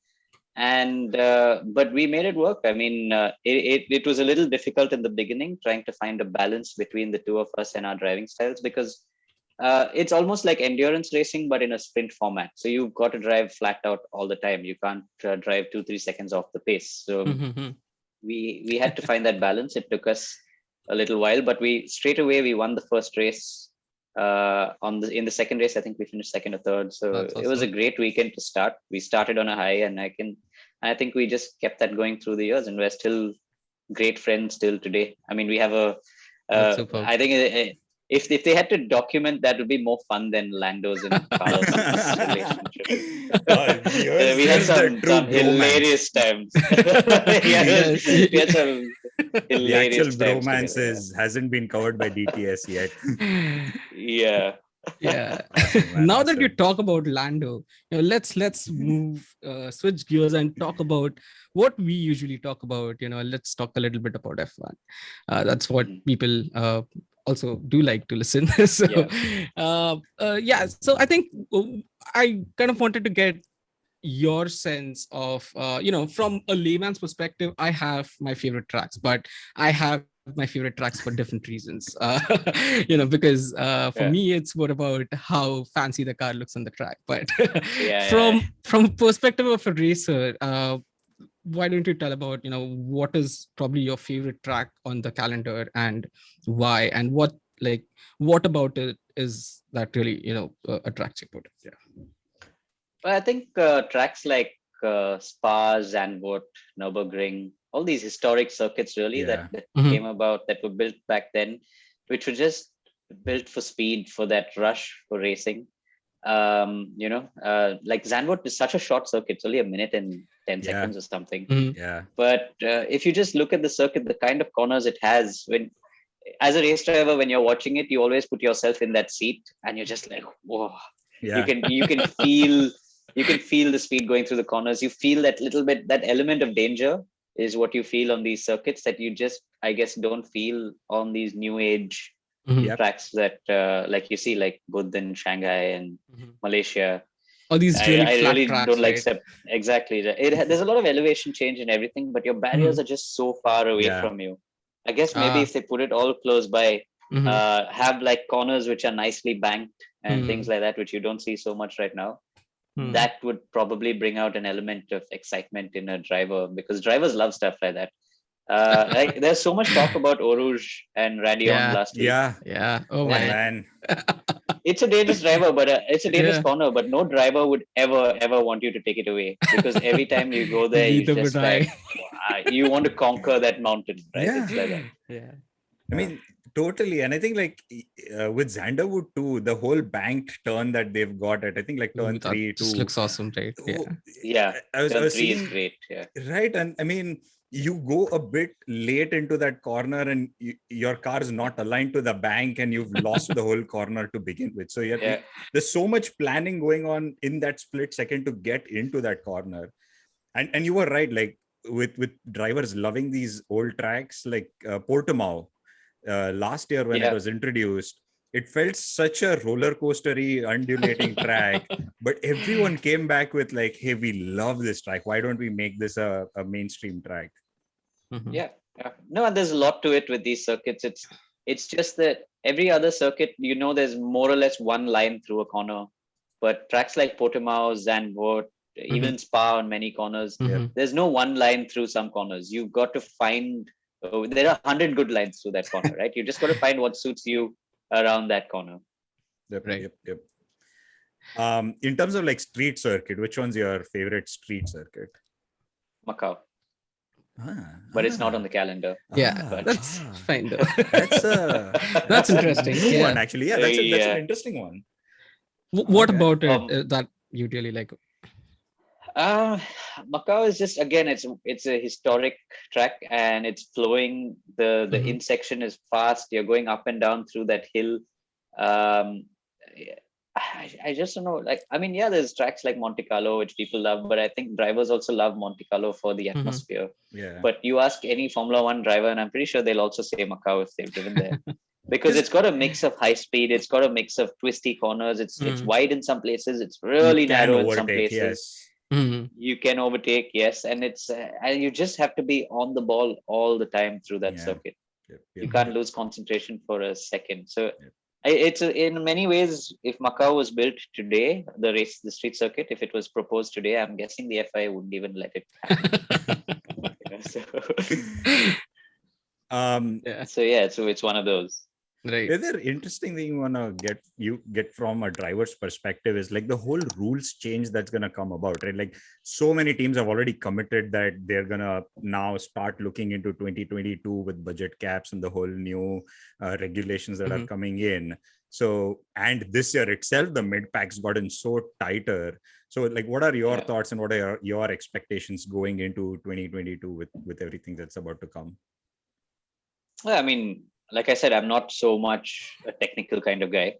And but we made it work. I mean, it was a little difficult in the beginning trying to find a balance between the two of us and our driving styles, because it's almost like endurance racing but in a sprint format. So you've got to drive flat out all the time. You can't drive 2-3 seconds off the pace. So we had to find that balance. It took us a little while, but we straight away we won the first race. In the second race, I think we finished second or third. So That's it was a awesome. great weekend to start. We started on a high, and I think we just kept that going through the years, and we're still great friends till today. I mean, we have That's superb. I think if they had to document, that would be more fun than Lando's and Carlos's relationship. We had some hilarious times. Yeah, we had some The actual hilarious times bromance together. hasn't been covered by DTS yet. Yeah. Yeah. Awesome, man, Now that you awesome. talk about Lando, let's move switch gears and talk about what we usually talk about. Let's talk a little bit about F1. That's what people also do like to listen. So so I think I kind of wanted to get your sense of from a layman's perspective. I have my favorite tracks, but I have my favorite tracks for different reasons. Because for me it's more about how fancy the car looks on the track, but from perspective of a racer, why don't you tell about what is probably your favorite track on the calendar and why, and what about it is that really attracts you about it? Yeah. Well, I think tracks like Spa, Zandvoort, Nurburgring, all these historic circuits really that came about, that were built back then, which were just built for speed, for that rush for racing. Like Zandvoort is such a short circuit, it's only a minute and 10 seconds or something. Yeah. But if you just look at the circuit, the kind of corners it has, as a race driver, when you're watching it, you always put yourself in that seat and you're just like, whoa. Yeah. You can feel the speed going through the corners. You feel that little bit, that element of danger is what you feel on these circuits that you just, I guess, don't feel on these new age tracks that like you see, like Budh in Shanghai and Malaysia. All these really I flat really tracks, don't like right? exactly. There's a lot of elevation change and everything, but your barriers are just so far away from you. I guess maybe if they put it all close by, have like corners which are nicely banked and things like that, which you don't see so much right now. That would probably bring out an element of excitement in a driver, because drivers love stuff like that. Like there's so much talk about Oruj and Radion last week. Yeah. Oh man. It's a dangerous driver, but it's a dangerous corner. But no driver would ever want you to take it away, because every time you go there, you just like you want to conquer that mountain, right? It's like that. Yeah. I mean, Totally. And I think with Zanderwood too, the whole banked turn that they've got at, I think turn That 3, just 2. looks awesome, right? Yeah. Oh, Yeah, I was turn 3 seeing, is great. Yeah. right. And I mean, you go a bit late into that corner and your car is not aligned to the bank and you've lost the whole corner to begin with. So Yeah. there's so much planning going on in that split second to get into that corner. And you were right, with drivers loving these old tracks like Portimao. Last year when it was introduced, it felt such a roller coastery, undulating track. But everyone came back with hey, we love this track. Why don't we make this a mainstream track? Mhm. Yeah. No, and there's a lot to it with these circuits. It's just that every other circuit, there's more or less one line through a corner. But tracks like Portimao, Zandvoort, even Spa on many corners, there's no one line through some corners. You've got to find, there are 100 good lines through that corner, right? You just got to find what suits you around that corner. Yep, Right. Yep. In terms of street circuit, which one's your favorite street circuit? Macau. But it's not on the calendar. That's fine though. That's interesting. A new Yeah. one, actually. Yeah, that's an interesting one. What about it that you really like? Macau is just, again, it's a historic track and it's flowing. The in section is fast. You're going up and down through that hill. I just don't know. There's tracks like Monte Carlo which people love, but I think drivers also love Monte Carlo for the atmosphere. Yeah. But you ask any Formula One driver, and I'm pretty sure they'll also say Macau if they've driven there. Because it's got a mix of high speed, it's got a mix of twisty corners, it's wide in some places, it's really narrow in some places. Yes. You can overtake, yes, and it's and you just have to be on the ball all the time through that circuit. You can't lose concentration for a second. So it's in many ways, if Macau was built today, the street circuit, if it was proposed today, I'm guessing the FIA wouldn't even let it happen. So it's one of those. Right. The other interesting thing you want to get from a driver's perspective is the whole rules change that's going to come about, right? So many teams have already committed that they're going to now start looking into 2022 with budget caps and the whole new regulations that are coming in. So, and this year itself, the mid packs gotten so tighter. So what are your thoughts and what are your expectations going into 2022 with everything that's about to come? Well, I mean, like I said, I'm not so much a technical kind of guy,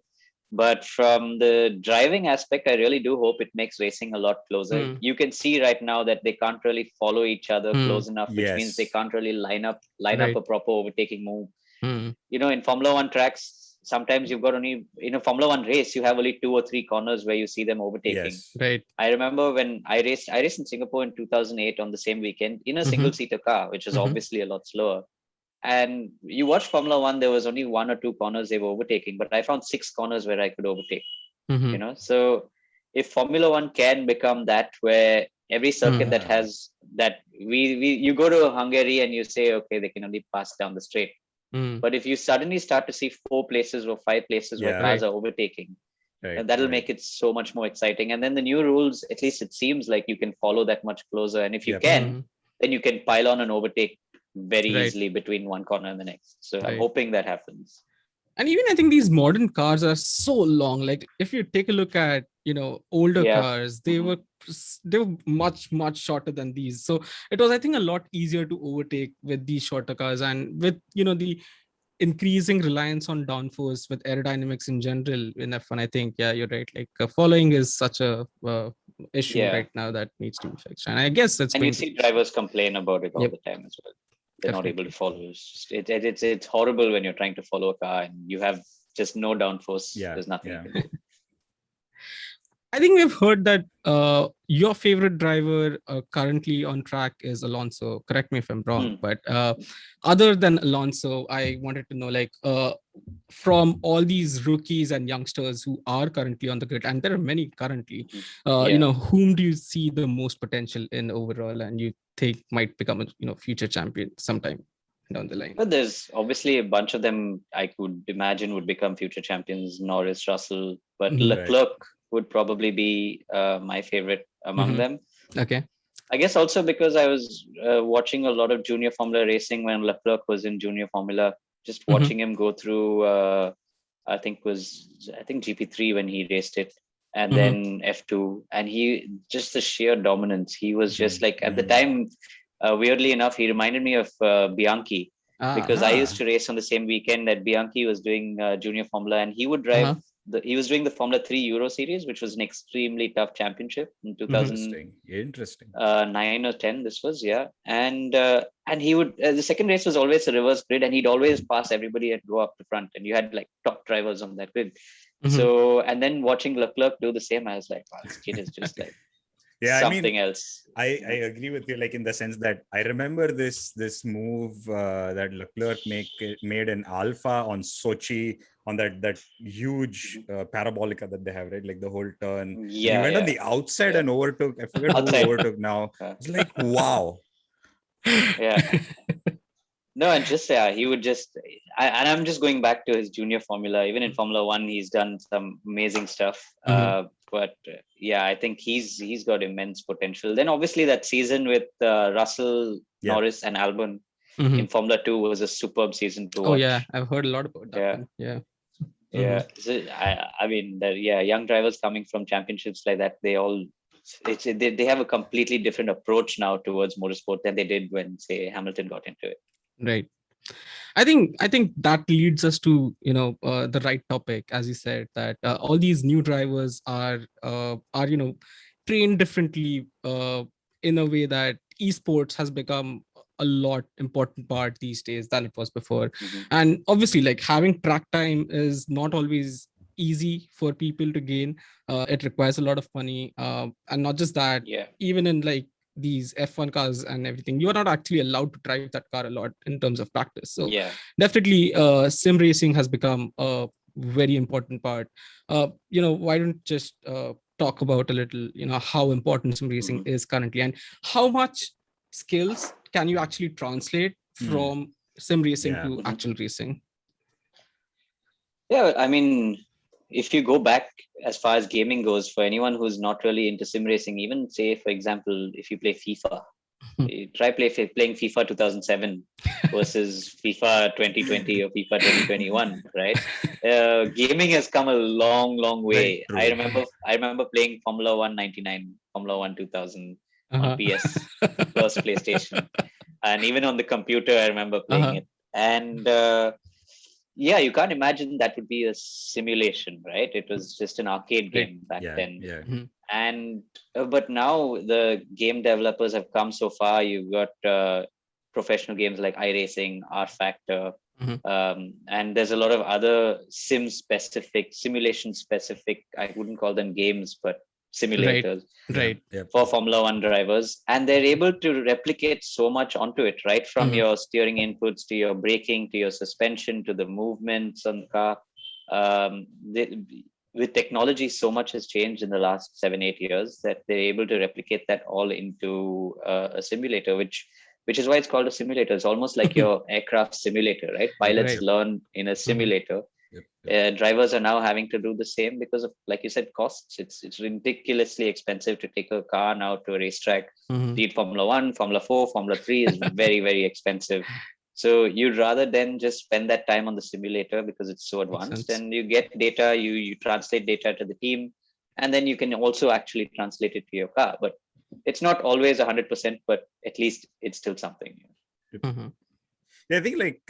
but from the driving aspect, I really do hope it makes racing a lot closer. You can see right now that they can't really follow each other close enough, which means they can't really line up a proper overtaking move. In Formula One tracks, sometimes you've got only, in a Formula One race, you have only 2 or 3 corners where you see them overtaking. Yes. Right. I remember when I raced in Singapore in 2008 on the same weekend in a single-seater car, which is obviously a lot slower. And you watch Formula One, there was only 1 or 2 corners they were overtaking, but I found 6 corners where I could overtake. So if Formula One can become that, where every circuit that has that, you go to Hungary and you say, okay, they can only pass down the straight. But if you suddenly start to see 4 places or 5 places where cars are overtaking, and that'll make it so much more exciting. And then the new rules, at least it seems like you can follow that much closer. And if you can, then you can pile on and overtake very easily between one corner and the next. So I'm hoping that happens. And even I think these modern cars are so long. If you take a look at older cars, they were much shorter than these. So it was, I think, a lot easier to overtake with these shorter cars, and with the increasing reliance on downforce with aerodynamics in general in F1. I think you're right. Following is such a issue right now that needs to be fixed, and I guess that's. And you see drivers complain about it all the time as well. They're not able to follow. It's horrible when you're trying to follow a car and you have just no downforce. There's nothing you can do. I think we've heard that your favorite driver currently on track is Alonso. Correct me if I'm wrong, but other than Alonso, I wanted to know, from all these rookies and youngsters who are currently on the grid, and there are many currently, whom do you see the most potential in overall, and you think might become a future champion sometime down the line? But there's obviously a bunch of them I could imagine would become future champions. Norris, Russell, but Leclerc would probably be my favorite among them. Okay. I guess also because I was watching a lot of junior Formula racing when Leclerc was in junior Formula. just Mhm. watching him go through. I think GP3 when he raced it, and Mhm. then F2, and he just the sheer dominance. He was just like at the time. Weirdly enough, he reminded me of Bianchi, because I used to race on the same weekend that Bianchi was doing junior Formula, and he would drive. He was doing the Formula 3 Euro Series, which was an extremely tough championship in 2009 Interesting. or 10. This was, yeah, and he would the second race was always a reverse grid, and he'd always pass everybody and go up the front, and you had like top drivers on that grid. Mhm. So, and then watching Leclerc do the same, I was like, wow, this kid is just like Yeah, something else. I agree with you, like in the sense that I remember this move that Leclerc made in Alpha on Sochi, on that huge parabolica that they have, right? Like the whole turn. And he went on the outside and overtook. I forget who overtook now. It's like, wow. Yeah. No, and just he would just, and I'm just going back to his junior Formula. Even in Formula One, he's done some amazing stuff. But yeah, I think he's got immense potential. Then obviously that season with Russell, Norris, and Albon in Formula 2 was a superb season to watch. Oh yeah, I've heard a lot about that one. Yeah. Yeah. So I mean, young drivers coming from championships like that, they have a completely different approach now towards motorsport than they did when, say, Hamilton got into it. Right. I think that leads us to the right topic, as you said, that all these new drivers are trained differently in a way that esports has become a lot important part these days than it was before. And obviously, like, having track time is not always easy for people to gain. It requires a lot of money, and not just that, even in like these F1 cars and everything, you are not actually allowed to drive that car a lot in terms of practice. So definitely sim racing has become a very important part. Why don't just talk about a little, how important sim racing is currently, and how much skills can you actually translate from sim racing to actual racing? Yeah, I mean, if you go back as far as gaming goes, for anyone who's not really into sim racing, even say, for example, if you play FIFA, you try playing FIFA 2007 versus FIFA 2020 or FIFA 2021, right? Gaming has come a long, long way. I remember playing Formula 1 99, Formula 1 2000 on PS, first PlayStation, and even on the computer, I remember playing it. And yeah, you can't imagine that would be a simulation, right? It was just an arcade game back then. And but now the game developers have come so far. You've got professional games like iRacing, R Factor, and there's a lot of other simulation specific. I wouldn't call them games, but simulators for Formula One drivers, and they're able to replicate so much onto it, right? From your steering inputs to your braking to your suspension to the movements on the car. With technology, so much has changed in the last 7-8 years that they're able to replicate that all into a simulator, which is why it's called a simulator. It's almost like your aircraft simulator, right? Pilots learn in a simulator. Drivers are now having to do the same because of, like you said, costs. It's ridiculously expensive to take a car now to a racetrack. Be it Formula 1, Formula 4, Formula 3 is very, very expensive. So you'd rather then just spend that time on the simulator because it's so advanced, and you get data, you translate data to the team, and then you can also actually translate it to your car. But it's not always 100%, but at least it's still something. Yeah, I think like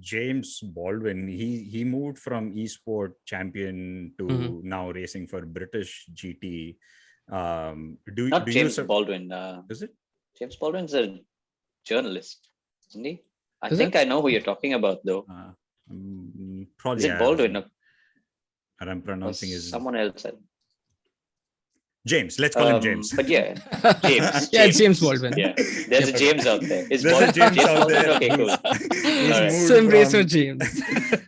James Baldwin, he moved from esport champion to now racing for British GT. Not James Baldwin. Is it? James Baldwin's a journalist, isn't he? I think I know who you're talking about, though. Probably. Is it Baldwin? And I'm pronouncing his someone else. James. Let's call him James. But yeah, James. James Baldwin. Yeah, there's a James out there. There's a James out Baldwin? there. Okay, cool. Sim racer James.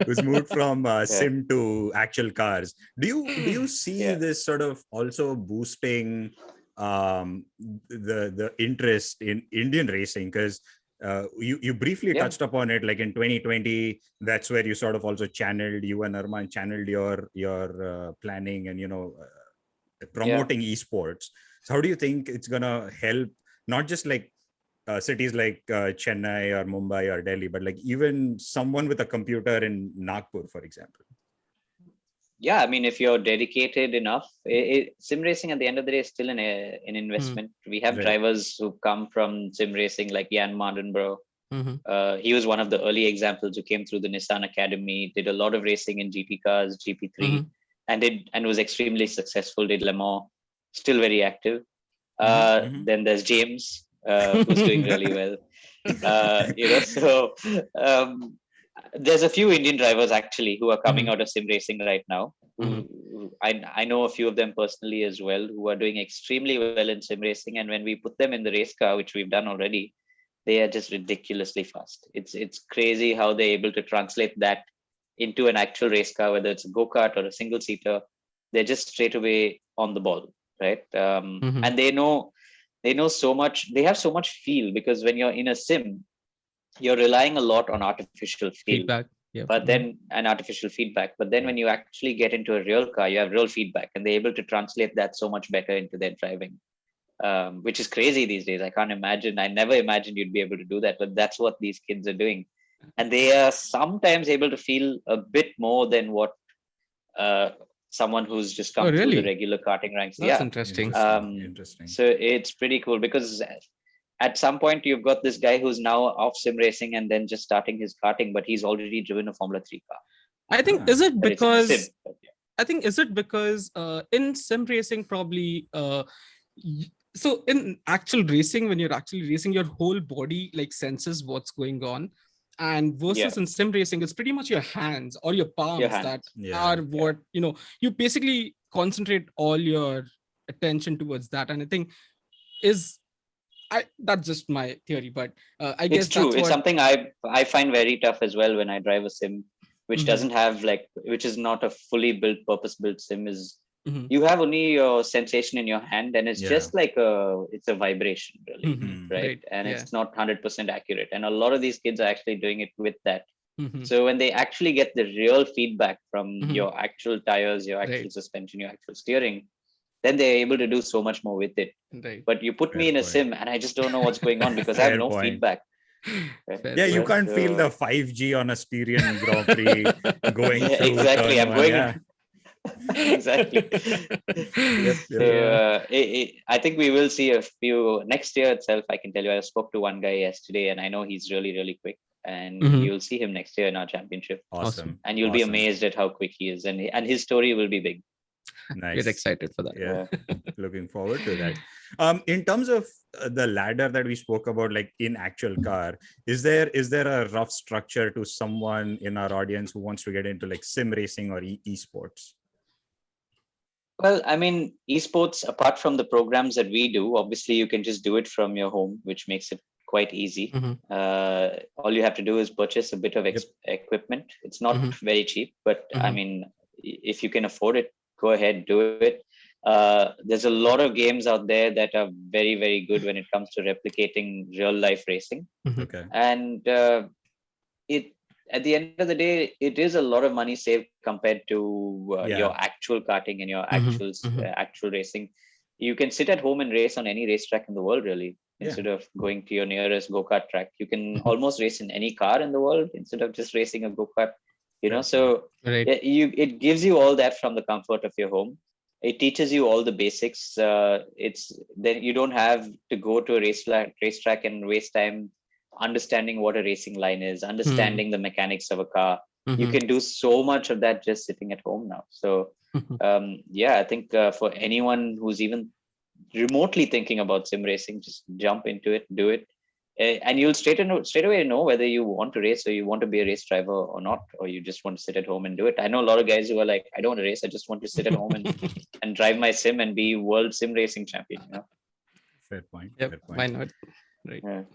Who's moved from sim to actual cars. Do you see this sort of also boosting the interest in Indian racing? Because you briefly touched upon it, like in 2020, that's where you sort of also channeled, you and Arman channeled your planning and promoting esports. So how do you think it's gonna help not just like cities like Chennai or Mumbai or Delhi, but like even someone with a computer in Nagpur, for example. Yeah, I mean, if you're dedicated enough, sim racing at the end of the day is still an investment. We have Right. drivers who come from sim racing, like Jan Mardenborough. Mhm. He was one of the early examples who came through the Nissan Academy, did a lot of racing in GT cars, GP3, and was extremely successful. Did Le Mans, still very active. Then there's James, who's doing really well. So there's a few Indian drivers actually who are coming out of sim racing right now. I know a few of them personally as well, who are doing extremely well in sim racing. And when we put them in the race car, which we've done already, they are just ridiculously fast. It's crazy how they're able to translate that into an actual race car, whether it's a go-kart or a single seater. They're just straight away on the ball, right? And they know so much. They have so much feel, because when you're in a sim, you're relying a lot on artificial feel, Feedback. Yeah. but then an artificial feedback. But then when you actually get into a real car, you have real feedback, and they're able to translate that so much better into their driving. Which is crazy these days. I can't imagine. I never imagined you'd be able to do that, but that's what these kids are doing. And they are sometimes able to feel a bit more than what someone who's just come through the regular karting ranks. That's interesting. Interesting. So it's pretty cool, because at some point you've got this guy who's now off sim racing and then just starting his karting, but he's already driven a Formula 3 car. I think, is it But it's in a sim, because but I think, is it because in sim racing, probably so in actual racing, when you're actually racing, your whole body like senses what's going on, and versus in sim racing, it's pretty much your hands or your palms that are what you basically concentrate all your attention towards that. And I think that's just my theory, but I guess it's true. It's something I find very tough as well when I drive a sim, which doesn't have which is not a fully built, purpose-built sim. Is you have only your sensation in your hand, and it's just like it's a vibration, really, right? And it's not 100% accurate. And a lot of these kids are actually doing it with that. So when they actually get the real feedback from your actual tires, your actual suspension, your actual steering, then they're able to do so much more with it. But you put me in a sim and I just don't know what's going on, because I have no feedback. You can't feel the 5G on a Styrian Grand Prix going through. Exactly. I'm going exactly. I think we will see a few next year itself. I can tell you, I spoke to one guy yesterday, and I know he's really, really quick, and you'll see him next year in our championship. Awesome. And you'll be amazed at how quick he is, and his story will be big. Nice. We're excited for that. Yeah. Looking forward to that. In terms of the ladder that we spoke about, like in actual car, is there a rough structure to someone in our audience who wants to get into like sim racing or esports? Well, I mean, esports, apart from the programs that we do, obviously you can just do it from your home, which makes it quite easy. All you have to do is purchase a bit of equipment. It's not very cheap, but I mean, if you can afford it, go ahead, do it. There's a lot of games out there that are very, very good when it comes to replicating real life racing. Okay. And at the end of the day, it is a lot of money saved compared to your actual karting and your actual racing. You can sit at home and race on any racetrack in the world, really, instead of going to your nearest go-kart track. You can almost race in any car in the world instead of just racing a go-kart. So it gives you all that from the comfort of your home. It teaches you all the basics. Then you don't have to go to a racetrack and waste time understanding what a racing line is, understanding the mechanics of a car. You can do so much of that just sitting at home now. So I think for anyone who's even remotely thinking about sim racing, just jump into it, do it. And you'll straight away know whether you want to race or you want to be a race driver or not, or you just want to sit at home and do it. I know a lot of guys who are like, I don't want to race, I just want to sit at home and drive my sim and be world sim racing champion. Fair point. Yep. Fair point. Why not? Right.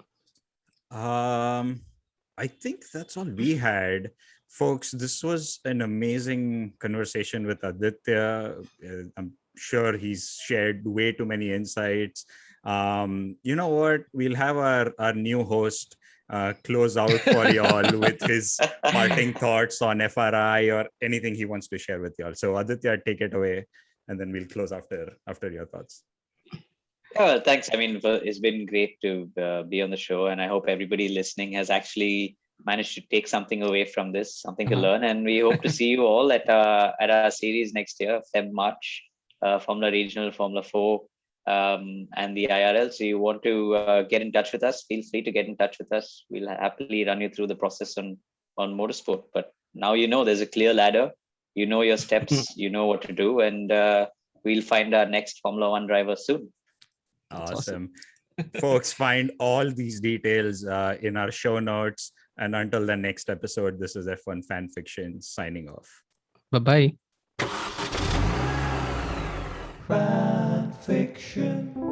I think that's all we had, folks. This was an amazing conversation with Aditya. I'm sure he's shared way too many insights. You know what? We'll have our new host close out for y'all with his parting thoughts on FRI or anything he wants to share with y'all. So Aditya, take it away, and then we'll close after your thoughts. Yeah, well, thanks. I mean, it's been great to be on the show, and I hope everybody listening has actually managed to take something away from this, something to Uh-huh. learn. And we hope to see you all at our series next year, Feb March, Formula Regional, Formula 4, and the IRL. So you want to get in touch with us? Feel free to get in touch with us. We'll happily run you through the process on motorsport. But now you know there's a clear ladder. You know your steps. You know what to do, and we'll find our next Formula One driver soon. That's Awesome. Folks, find all these details in our show notes. And until the next episode, this is F1 Fan Fiction signing off. Bye-bye. Fan fiction.